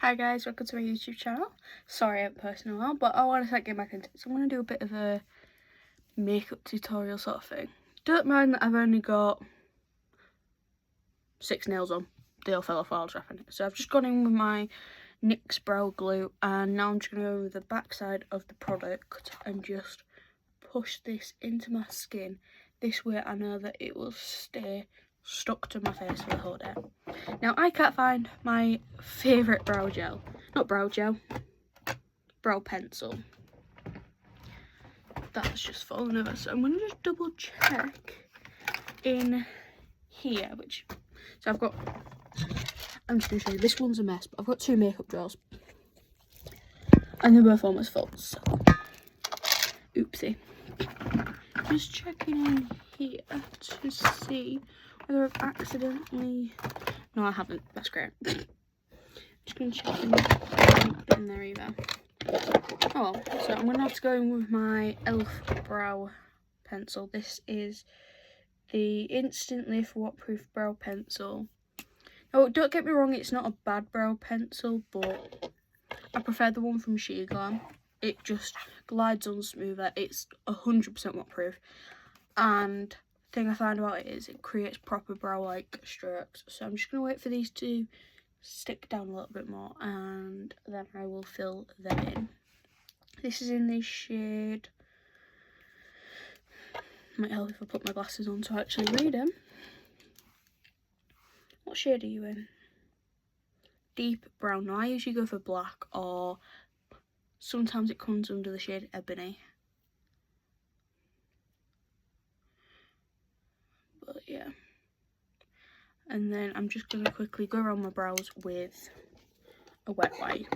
Hi guys, welcome to my YouTube channel. Sorry I haven't posted in a while, but I want to get back into it. So I'm going to do a bit of a makeup tutorial sort of thing. Don't mind that I've only got 6 nails on. They all fell off while I was wrapping it. So I've just gone in with my NYX brow glue, and now I'm just going to go with the back side of the product and just push this into my skin. This way I know that it will stay stuck to my face for the whole day. Now I can't find my favourite brow gel. Not brow gel. Brow pencil. That's just fallen over. So I'm going to just double check in here. So I've got... I'm just going to show you. This one's a mess. But I've got 2 makeup drawers. And they're both almost full. So... oopsie. Just checking in here to see whether I've accidentally... No, I haven't. That's great. Just going to check in. I haven't put it in there either. Oh well. So I'm going to have to go in with my e.l.f. brow pencil. This is the Instant Lift Waterproof Brow Pencil. Oh, don't get me wrong, it's not a bad brow pencil, but I prefer the one from SheGlam. It just glides on smoother. It's 100% waterproof, and the thing I found about it is it creates proper brow-like strokes. So I'm just going to wait for these to stick down a little bit more, and then I will fill them in. This is in the shade... Might help if I put my glasses on to actually read them. What shade are you in? Deep brown. Now I usually go for black, or sometimes it comes under the shade Ebony. But yeah. And then I'm just going to quickly go around my brows with a wet wipe.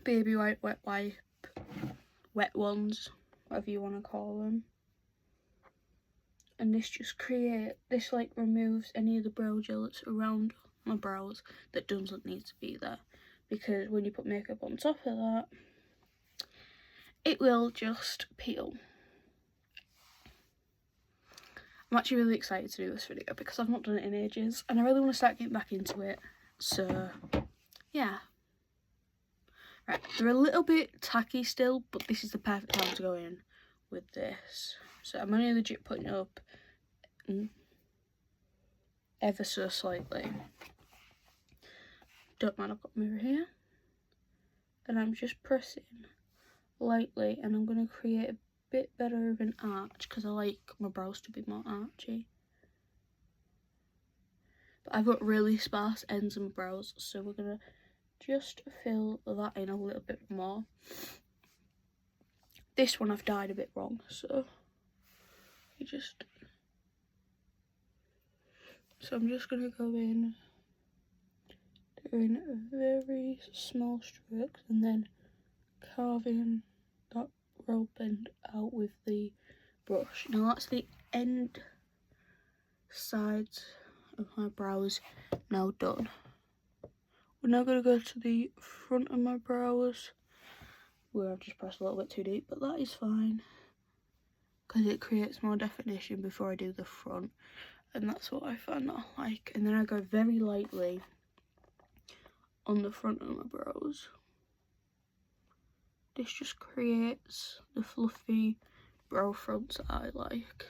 Baby wipe, wet wipe, wet ones, whatever you want to call them. And this like removes any of the brow gel that's around my brows that doesn't need to be there, because when you put makeup on top of that, it will just peel. I'm actually really excited to do this video because I've not done it in ages and I really want to start getting back into it. So yeah. Right, they're a little bit tacky still, but this is the perfect time to go in with this. So I'm only legit putting it up ever so slightly. Don't mind, I've got a mirror here. And I'm just pressing lightly, and I'm going to create a bit better of an arch because I like my brows to be more archy. But I've got really sparse ends in my brows, so we're going to just fill that in a little bit more. This one I've dyed a bit wrong, so I'm just going to go in doing very small strokes and then carving that brow bend out with the brush. Now that's the end sides of my brows now done. We're now going to go to the front of my brows, where I've just pressed a little bit too deep, but that is fine because it creates more definition before I do the front, and that's what I find that I like. And then I go very lightly on the front of my brows. This just creates the fluffy brow fronts that I like.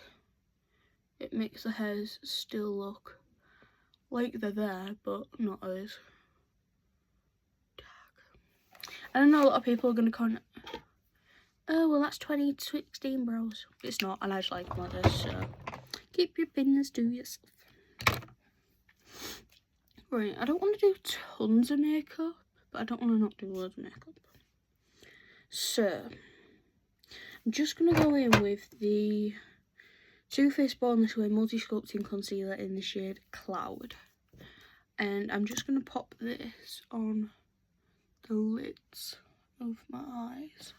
It makes the hairs still look like they're there, but not as dark. I know a lot of people are going to comment, oh well, that's 2016 brows. It's not, and I just like them like this, so keep your opinions to yourself. Right, I don't want to do tons of makeup, but I don't want to not do loads of makeup. So I'm just going to go in with the Too Faced Born This Way Multi Sculpting Concealer in the shade Cloud. And I'm just going to pop this on the lids of my eyes.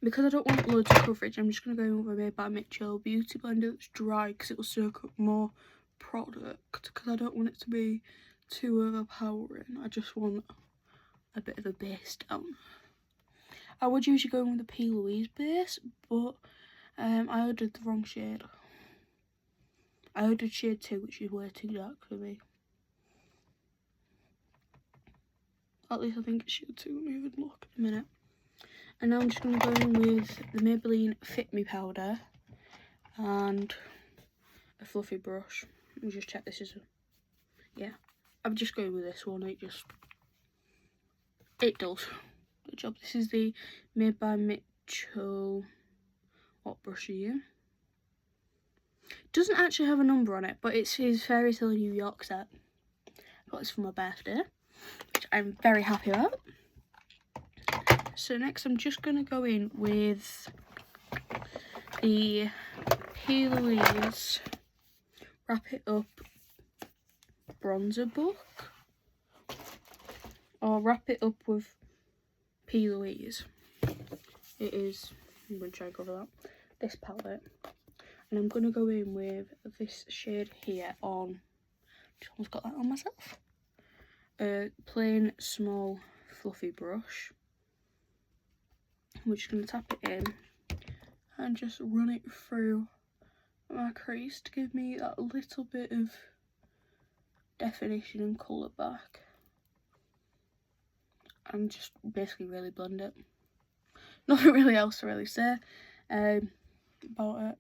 Because I don't want loads of coverage, I'm just going to go in with a Made by Mitchell Beauty Blender that's dry, because it will soak up more product, because I don't want it to be too overpowering. I just want a bit of a base down. I would usually go in with a P. Louise base, but I ordered the wrong shade. I ordered shade 2, which is way too dark for me. At least I think it should too. Let me have a look in a minute. And now I'm just going to go in with the Maybelline Fit Me powder and a fluffy brush. Let me just check this is yeah. I'm just going with this one. It does good job. This is the Made by Mitchell. What brush are you? Doesn't actually have a number on it, but it's his Fairy Tale New York set. I got this for my birthday, which I'm very happy about. So next I'm just going to go in with the P. Louise Wrap It Up bronzer book. Or Wrap It Up with P. Louise. It is, I'm going to try and cover that, this palette. And I'm going to go in with this shade here on, just almost got that on myself. Plain, small, fluffy brush. We're just going to tap it in and just run it through my crease to give me that little bit of definition and colour back. And just basically really blend it. Nothing really else to really say about it.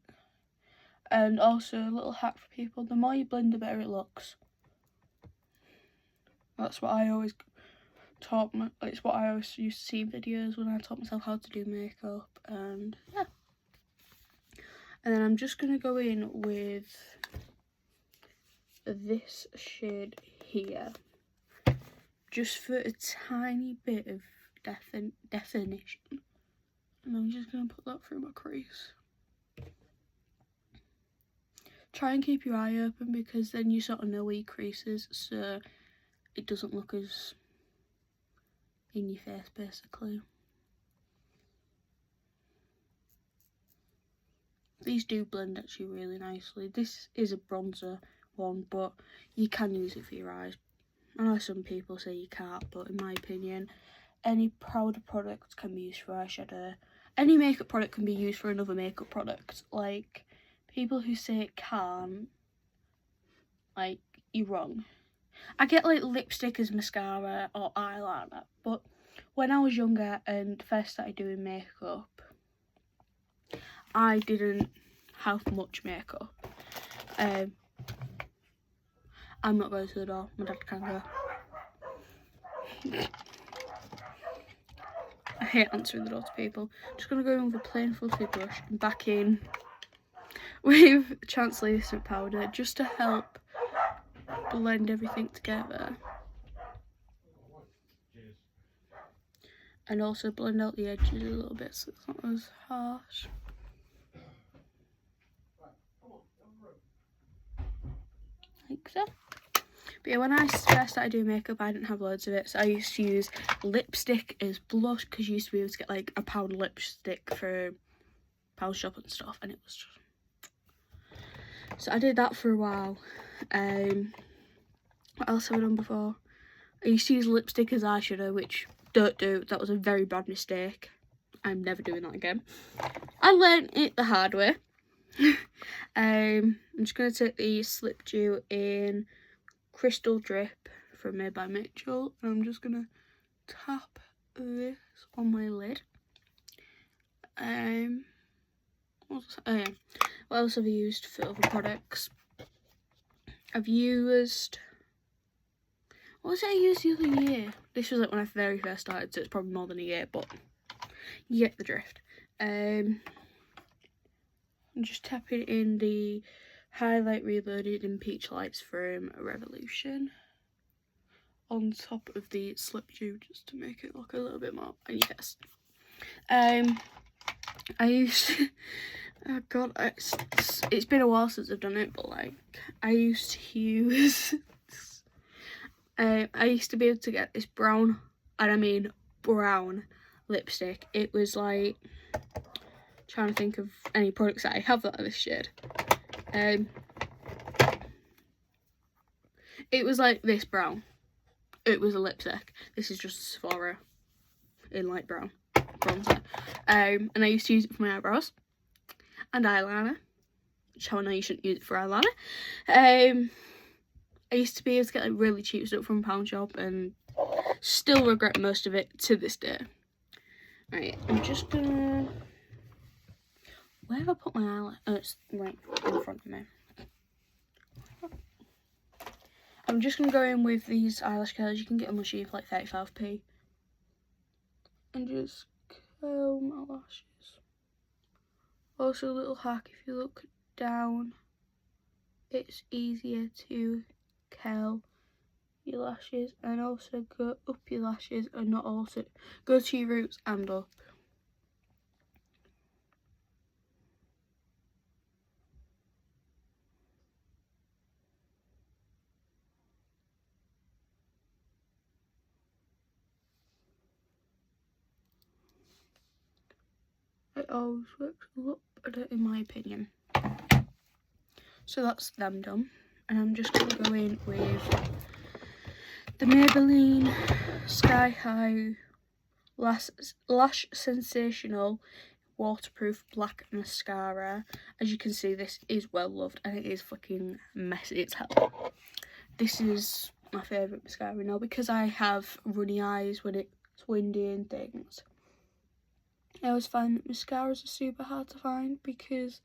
And also a little hack for people, the more you blend the better it looks. That's what I always taught my, it's what I always used to see in videos when I taught myself how to do makeup, and yeah. And then I'm just going to go in with this shade here, just for a tiny bit of definition. And I'm just going to put that through my crease. Try and keep your eye open, because then you sort of know where your crease is, so it doesn't look as in your face, basically. These do blend actually really nicely. This is a bronzer one, but you can use it for your eyes. I know some people say you can't, but in my opinion, any powder product can be used for eyeshadow. Any makeup product can be used for another makeup product. Like, people who say it can't, like, you're wrong. I get like lipstick as mascara or eyeliner, but when I was younger and first started doing makeup, I didn't have much makeup. I'm not going to the door, my dad can go. I hate answering the door to people. I'm just going to go in with a plain fluffy brush and back in with translucent powder just to help blend everything together. And also blend out the edges a little bit so it's not as harsh. Like so. But yeah, when I first started doing makeup, I didn't have loads of it, so I used to use lipstick as blush, because you used to be able to get like a powder lipstick for Pound Shop and stuff, and it was just... So I did that for a while. What else have I done before? I used to use lipstick as eyeshadow, which don't do. That was a very bad mistake. I'm never doing that again. I learned it the hard way. I'm just going to take the Slip Dew in Crystal Drip from Made by Mitchell, and I'm just going to tap this on my lid. What else have I used for other products? I've used... What was it I used the other year? This was like when I very first started, so it's probably more than a year, but you get the drift. I'm just tapping in the Highlight Reloaded in Peach Lights from Revolution on top of the Slip Dew, just to make it look a little bit more on your face. I used oh god, it's been a while since I've done it, but like I used to use I used to be able to get this brown, and I mean brown, lipstick. It was like, trying to think of any products that I have that are this shade. It was like this brown. It was a lipstick. This is just Sephora in light brown bronzer. And I used to use it for my eyebrows and eyeliner, which I know you shouldn't use it for eyeliner. I used to be able to get like really cheap stuff from Pound Shop and still regret most of it to this day. Right, I'm just gonna... Where have I put my eyelash? Oh, it's right in front of me. I'm just gonna go in with these eyelash curlers. You can get them on cheap for like 35p. And just curl my lashes. Also a little hack, if you look down, it's easier to curl your lashes, and also go up your lashes and not also go to your roots and up. It always works a lot better in my opinion. So that's them done, and I'm just going to go in with the Maybelline Sky High Lash Sensational Waterproof Black Mascara. As you can see, this is well loved and it is fucking messy as hell. This is my favourite mascara now because I have runny eyes when it's windy and things. I always find that mascaras are super hard to find because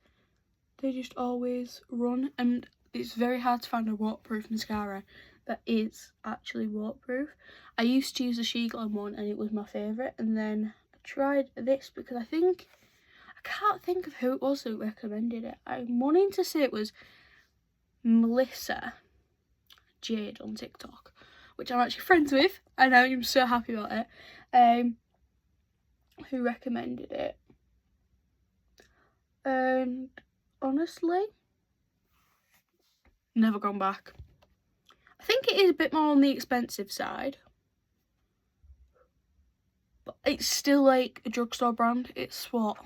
they just always run, and it's very hard to find a waterproof mascara that is actually waterproof. I used to use the Sheeglam one and it was my favourite, and then I tried this because I can't think of who it was who recommended it. I'm wanting to say it was Melissa Jade on TikTok, which I'm actually friends with, and I'm so happy about it, who recommended it. And honestly, never gone back. I think it is a bit more on the expensive side, but it's still like a drugstore brand. It's what?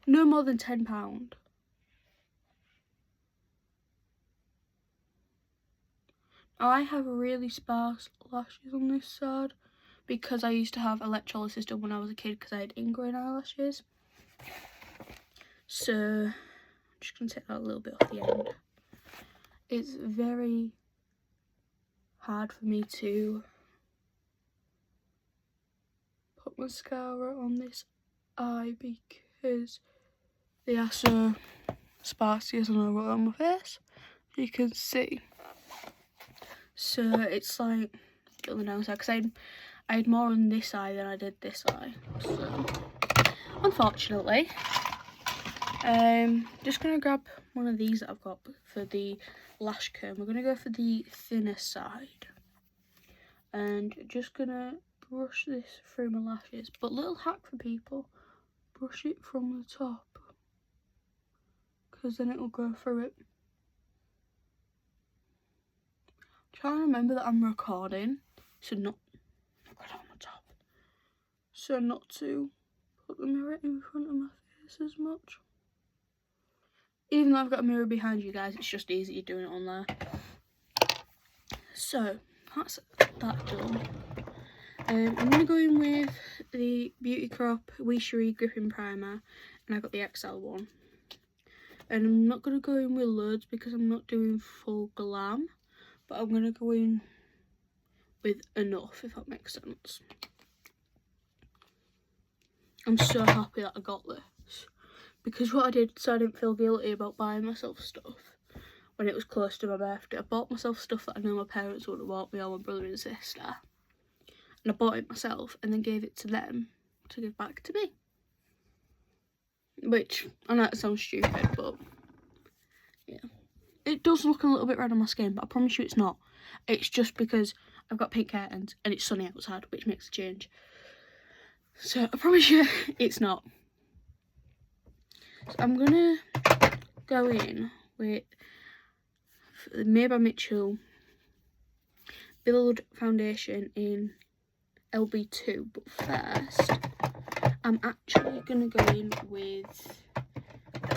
No more than £10. Now I have really sparse lashes on this side because I used to have electrolysis done when I was a kid because I had ingrown eyelashes. So I'm just going to take that a little bit off the end. It's very hard for me to put mascara on this eye because they are so sparsy, as I know what on my face, you can see. So it's like on the downside because I had more on this eye than I did this eye. So unfortunately, just gonna grab one of these that I've got for the lash comb. We're gonna go for the thinner side, and just gonna brush this through my lashes. But little hack for people: brush it from the top, because then it will go through it. Try and remember that I'm recording, so not put it on the top, so not to put the mirror in front of my face as much. Even though I've got a mirror behind you guys, it's just easier doing it on there. So that's that done. I'm going to go in with the Beauty Crop Wee Cherie Gripping Primer, and I got the XL one. And I'm not going to go in with loads because I'm not doing full glam, but I'm going to go in with enough, if that makes sense. I'm so happy that I got this, because what I did, so I didn't feel guilty about buying myself stuff when it was close to my birthday, I bought myself stuff that I know my parents would have bought me, or my brother and sister, and I bought it myself and then gave it to them to give back to me. Which, I know it sounds stupid, but yeah. It does look a little bit red on my skin, but I promise you it's not. It's just because I've got pink curtains and it's sunny outside, which makes a change. So I promise you it's not. So I'm gonna go in with the Made by Mitchell Build Foundation in LB2, but first I'm actually gonna go in with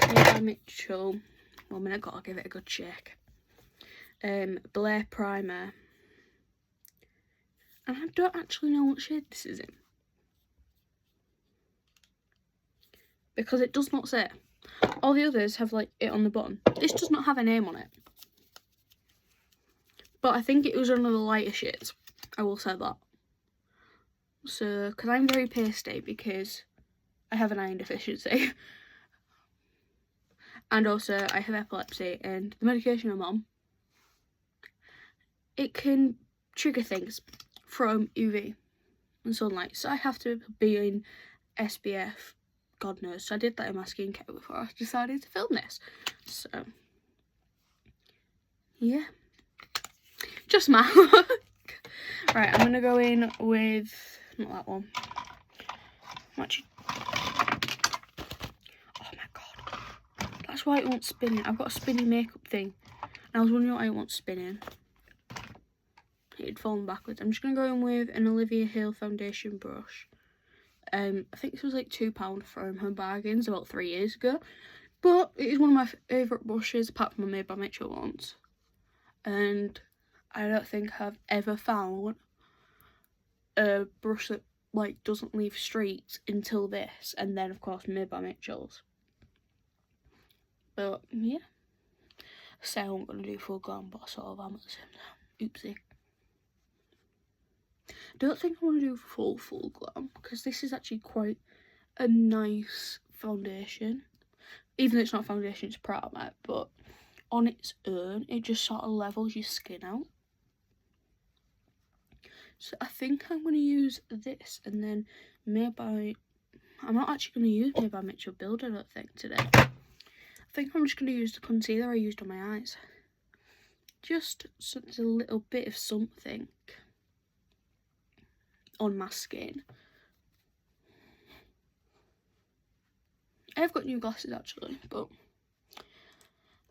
Made by Mitchell. 1 minute, gotta give it a good shake. Blair Primer, and I don't actually know what shade this is in because it does not say. All the others have like it on the bottom. This does not have a name on it. But I think it was one of the lighter shades. I will say that. So, because I'm very pasty because I have an iron deficiency. And also I have epilepsy, and the medication I'm on, it can trigger things from UV and sunlight. So I have to be in SPF, God knows. So I did that in my skincare before I decided to film this. So, yeah. Just my look. Right, I'm going to go in with, not that one. Actually, oh my god. That's why it won't spin in. I've got a spinny makeup thing. And I was wondering why it won't spin in. It had fallen backwards. I'm just going to go in with an Olivia Hale foundation brush. I think this was like £2 from Home Bargains about 3 years ago. But it is one of my favourite brushes, apart from my Made by Mitchell ones. And I don't think I've ever found a brush that like doesn't leave streaks until this. And then of course Made by Mitchell's. But yeah. So I'm going to do full glam, but I sort of am at the same time. Oopsie. Don't think I want to do full glam, because this is actually quite a nice foundation. Even though it's not foundation, it's primer, but on its own, it just sort of levels your skin out. So I think I'm going to use this, and then Made by... I'm not actually going to use Made by Mitchell Build, I don't think, today. I think I'm just going to use the concealer I used on my eyes. Just so there's a little bit of something on my skin. I've got new glasses actually, but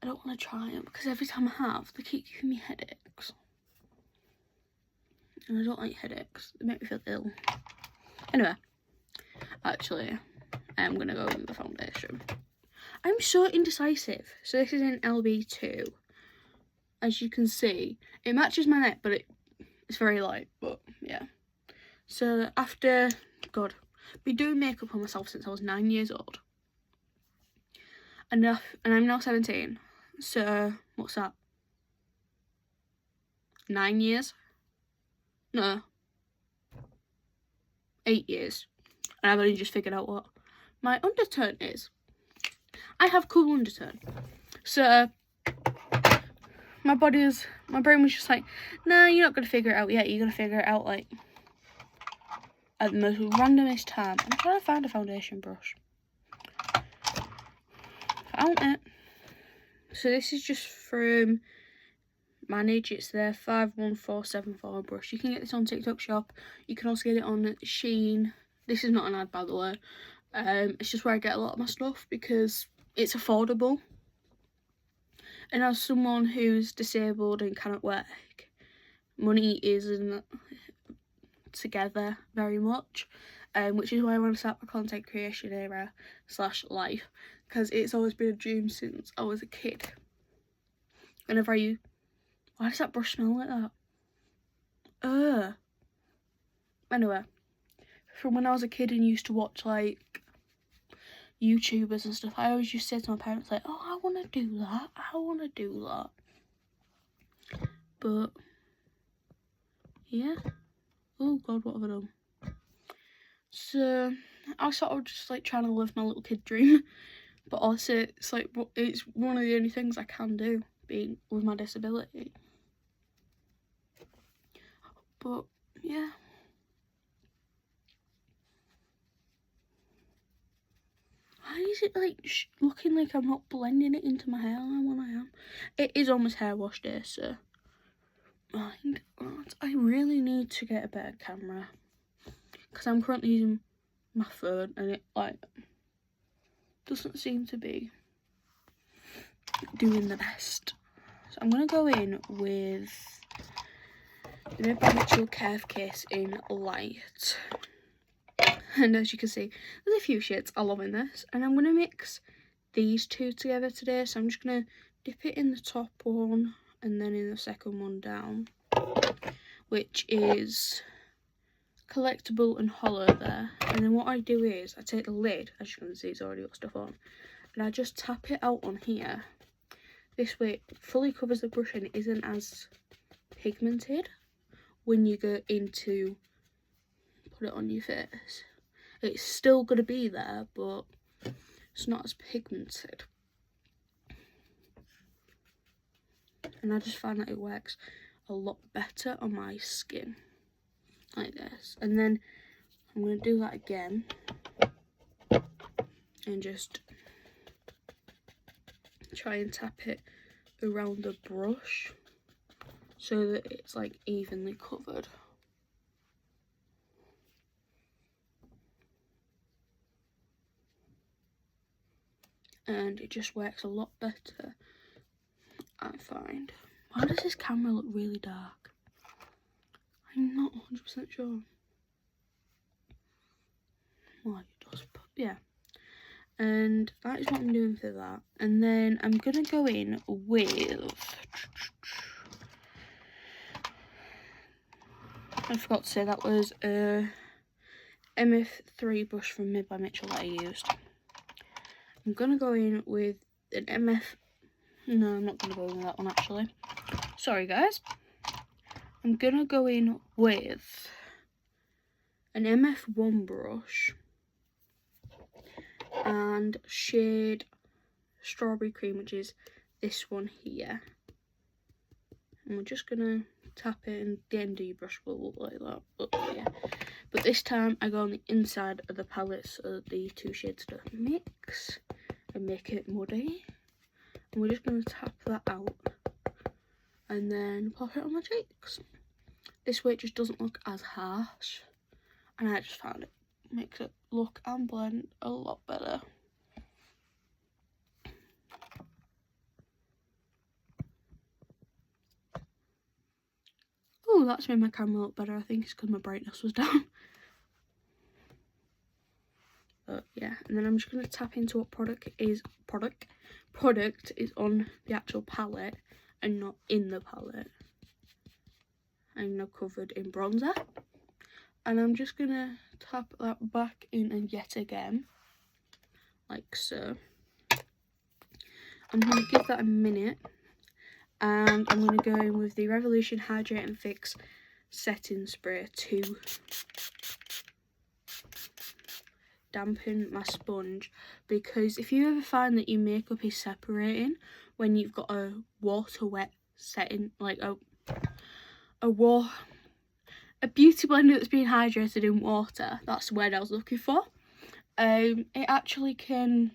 I don't want to try them because every time I have, they keep giving me headaches. And I don't like headaches, they make me feel ill. Anyway, actually, I'm going to go with the foundation. I'm so indecisive. So this is in LB2. As you can see, it matches my neck, but it's very light, but yeah. So after, God, been doing makeup on myself since I was 9 years old. And I'm now 17. So, what's that? 9 years? No. 8 years. And I've only just figured out what my undertone is. I have cool undertone. So, my brain was just like, nah, you're not going to figure it out yet. You're going to figure it out, like, at the most randomest time. I'm trying to find a foundation brush. Found it. So this is just from Manage. It's their 51474 brush. You can get this on TikTok shop. You can also get it on Shein. This is not an ad, by the way. It's just where I get a lot of my stuff because it's affordable. And as someone who's disabled and cannot work, money isn't together very much, which is why I want to start my content creation era / life, because it's always been a dream since I was a kid. Whenever why does that brush smell like that? Anyway, from when I was a kid and used to watch like YouTubers and stuff, I always used to say to my parents like, oh, I want to do that, I want to do that. But yeah. Oh god, what have I done? So I was sort of just like trying to live my little kid dream, but also it's like it's one of the only things I can do, being with my disability. But yeah. Why is it like looking like I'm not blending it into my hair when I am? It is almost hair wash day, so I really need to get a better camera because I'm currently using my phone and it like doesn't seem to be doing the best. So I'm gonna go in with the Made by Mitchell Curve Kiss in light, and as you can see, there's a few shades I love in this, and I'm gonna mix these two together today. So I'm just gonna dip it in the top one and then in the second one down, which is Collectible and Hollow there. And then what I do is I take the lid, as you can see it's already got stuff on, and I just tap it out on here. This way it fully covers the brush and it isn't as pigmented when you go into put it on your face. It's still going to be there, but it's not as pigmented. And I just find that it works a lot better on my skin, like this. And then I'm going to do that again and just try and tap it around the brush so that it's like evenly covered. And it just works a lot better, I find. Why does this camera look really dark? I'm not 100% sure. Well, it does, but yeah. And that is what I'm doing for that. And then I'm going to go in with... I forgot to say that was a MF3 brush from Made by Mitchell that I used. I'm going to go in with an MF... No, I'm not going to go in with that one actually. Sorry guys. I'm going to go in with an MF1 brush and shade Strawberry Cream, which is this one here. And we're just going to tap it, and the end of your brush will look like that. But yeah. But this time I go on the inside of the palette so the two shades don't mix and make it muddy. And we're just going to tap that out and then pop it on my cheeks. This way it just doesn't look as harsh, and I just found it makes it look and blend a lot better. Oh, that's made my camera look better. I think it's because my brightness was down. But yeah, and then I'm just going to tap into what product is on the actual palette and not in the palette. I'm now covered in bronzer, and I'm just going to tap that back in and yet again, like so. I'm going to give that a minute, and I'm going to go in with the Revolution Hydrate and Fix Setting Spray to dampen my sponge, because if you ever find that your makeup is separating when you've got a water wet setting, like a beauty blender that's being hydrated in water, that's the word I was looking for, it actually can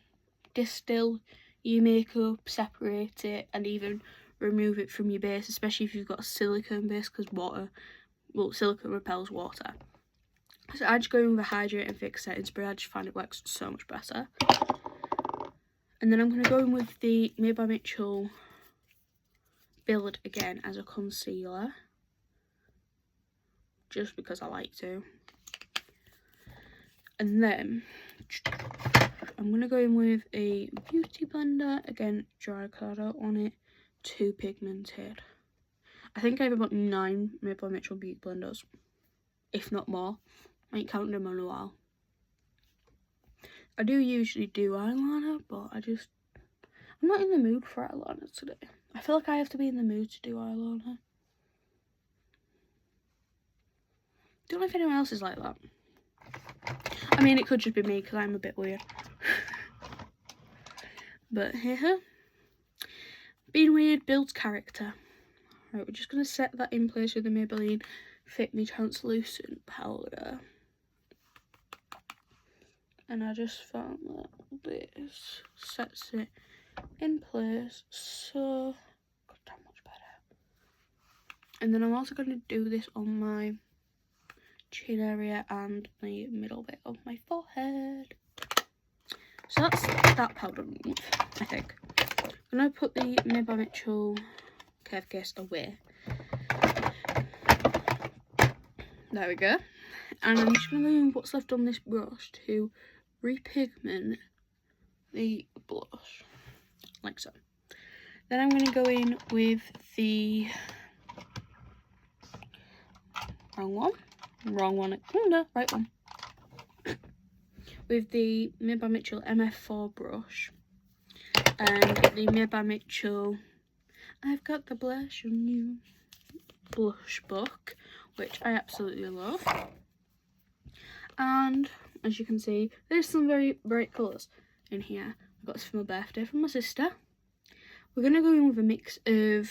distill your makeup, separate it, and even remove it from your base, especially if you've got a silicone base, because silicone repels water. So I just go in with a Hydrate and Fix Setting Spray. I just find it works so much better. And then I'm going to go in with the Made by Mitchell Build again as a concealer, just because I like to. And then I'm going to go in with a beauty blender, again dry because I don't want it too pigmented. I think I have about 9 Made by Mitchell beauty blenders, if not more. I ain't counted them in a while. I do usually do eyeliner, but I'm not in the mood for eyeliner today. I feel like I have to be in the mood to do eyeliner. Don't know if anyone else is like that. I mean, it could just be me because I'm a bit weird. But here, being weird builds character. Right, we're just going to set that in place with the Maybelline Fit Me Translucent powder. And I just found that this sets it in place so goddamn much better. And then I'm also going to do this on my chin area and the middle bit of my forehead. So that's that powder removed, I think. I'm going to put the Made by Mitchell Curve Case away. There we go. And I'm just going to go in with what's left on this brush to repigment the blush, like so. Then I'm going to go in with the wrong one, oh no, right one, with the Made by Mitchell MF4 brush and the Made by Mitchell I've Got the Blush on You blush book, which I absolutely love. And as you can see, there's some very bright colours in here. I got this for my birthday from my sister. We're going to go in with a mix of,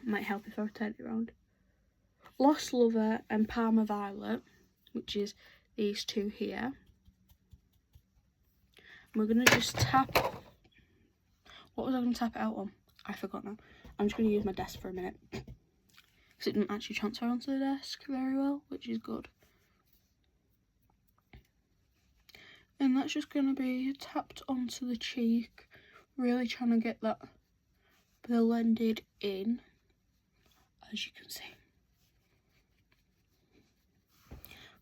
might help if I turn it around, Lost Lover and Parma Violet, which is these two here. And we're going to just tap, what was I going to tap it out on? I forgot now. I'm just going to use my desk for a minute, because it didn't actually transfer onto the desk very well, which is good. And that's just going to be tapped onto the cheek, really trying to get that blended in, as you can see.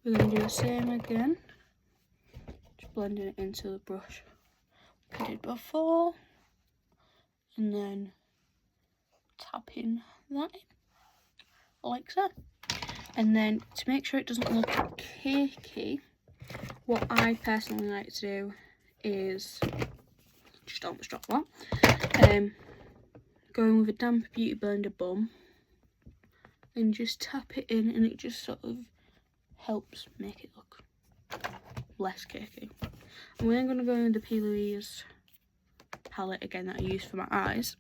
We're going to do the same again, just blending it into the brush like I did before, and then tapping that in, like so. And then to make sure it doesn't look cakey, what I personally like to do is, just almost drop that, going with a damp beauty blender bum and just tap it in, and it just sort of helps make it look less cakey. And we're going to go in with the P. Louise palette again that I use for my eyes,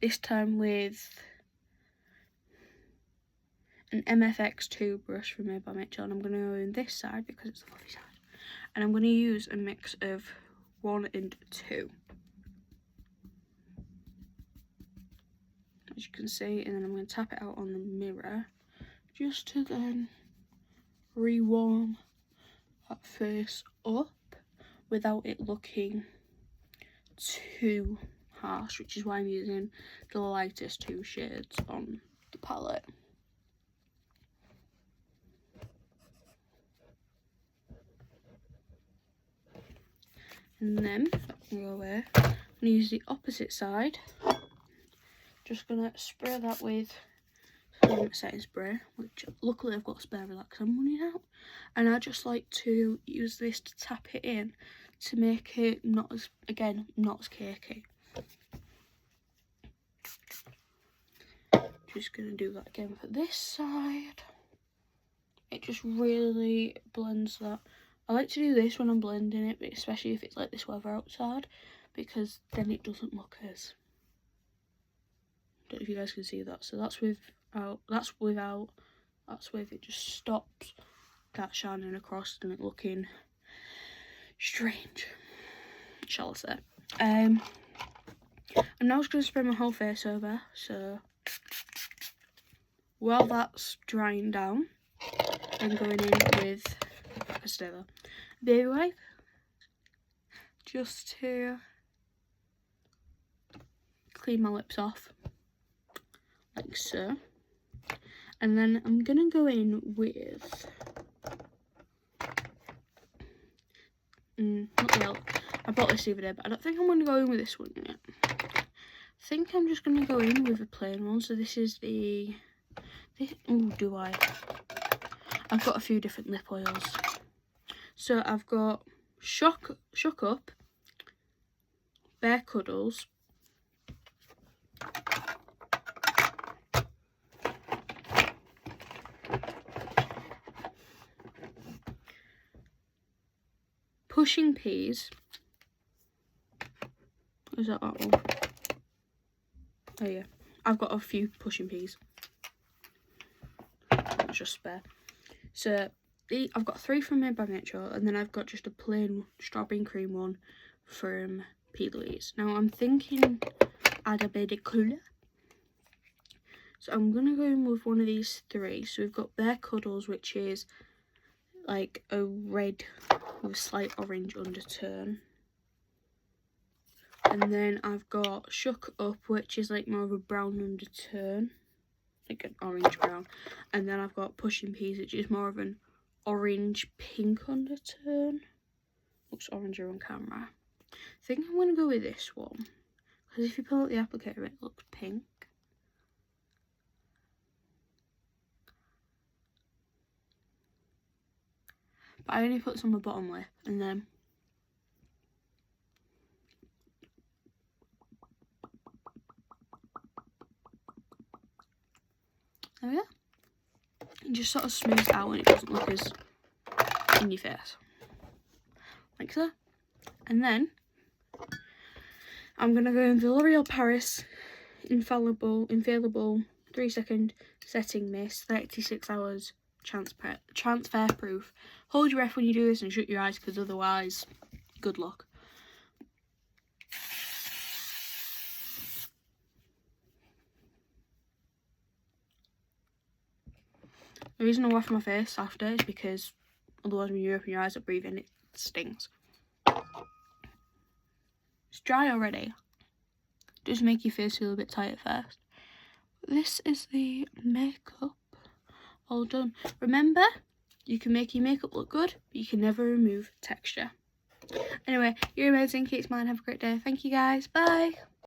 this time with an MFX2 brush from Made by Mitchell, and I'm going to go in this side because it's the fluffy side, and I'm going to use a mix of 1 and 2, as you can see, and then I'm going to tap it out on the mirror just to then rewarm that face up without it looking too harsh, which is why I'm using the lightest 2 shades on the palette. And then I'm going to go away and use the opposite side. Just going to spray that with some setting spray, which luckily I've got a spare Relax I'm running out. And I just like to use this to tap it in to make it not as cakey. Just going to do that again for this side. It just really blends that. I like to do this when I'm blending it, but especially if it's like this weather outside, because then it doesn't look as, I don't know if you guys can see that. So that's without, that's with, it just stops that shining across and it looking strange, shall I say. I'm now just going to spread my whole face over, so while that's drying down, I'm going in with a baby wipe just to clean my lips off, like so. And then I'm gonna go in with not the yellow. I bought this the other day, but I don't think I'm gonna go in with this one yet. I think I'm just gonna go in with a plain one. So this is the I've got a few different lip oils. So I've got Shock Up, Bare Cuddles, Pushing Peas. Is that one? Oh yeah, I've got a few Pushing Peas. That's just spare. So I've got 3 from Made by Mitchell, and then I've got just a plain strawberry and cream one from P. Louise. Now I'm thinking add a bit of colour, so I'm gonna go in with one of these 3. So we've got Bare Cuddles, which is like a red with a slight orange undertone, and then I've got Shook Up, which is like more of a brown undertone, like an orange brown, and then I've got Pushing Peas, which is more of an orange pink undertone. Looks oranger on camera. I think I'm going to go with this one, because if you pull out the applicator it looks pink. But I only put this on my bottom lip, and then and just sort of smooth it out and it doesn't look as in your face. Like so. And then I'm going to go in the L'Oreal Paris Infallible 3-second setting mist, 36 hours transfer proof. Hold your breath when you do this and shut your eyes, because otherwise, good luck. The reason I wash my face after is because otherwise when you open your eyes up breathing, it stings. It's dry already. It does make your face feel a bit tight at first. This is the makeup all done. Remember, you can make your makeup look good, but you can never remove texture. Anyway, you're amazing. Keep smiling. Have a great day. Thank you guys. Bye.